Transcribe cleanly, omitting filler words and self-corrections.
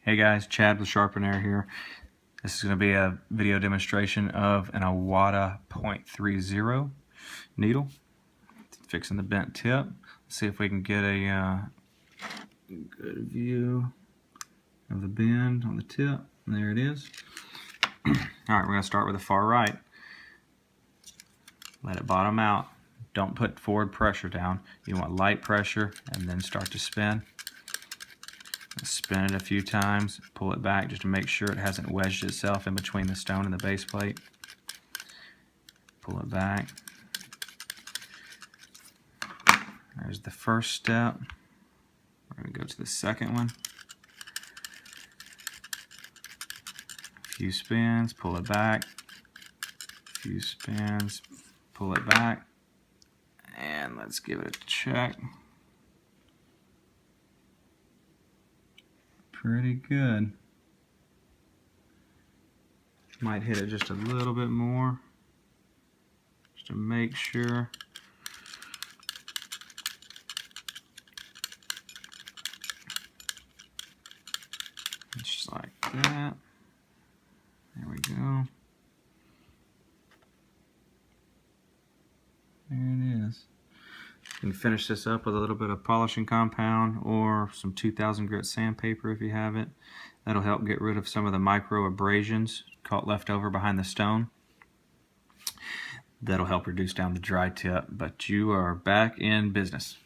Hey guys, Chad with SharpenAir here. This is going to be a video demonstration of an Iwata 0.30 needle. Fixing the bent tip. Let's see if we can get a good view of the bend on the tip. And there it is. Alright, we're going to start with the far right. Let it bottom out. Don't put forward pressure down. You want light pressure and then start to spin. Spin it a few times, pull it back just to make sure it hasn't wedged itself in between the stone and the base plate. Pull it back. There's the first step. We're going to go to the second one. A few spins, pull it back. A few spins, pull it back. And let's give it a check. Pretty good. Might hit it just a little bit more, just to make sure. Just like that. There we go. There it is. You can finish this up with a little bit of polishing compound or some 2000 grit sandpaper if you have it. That'll help get rid of some of the micro abrasions caught left over behind the stone. That'll help reduce down the dry tip, but you are back in business.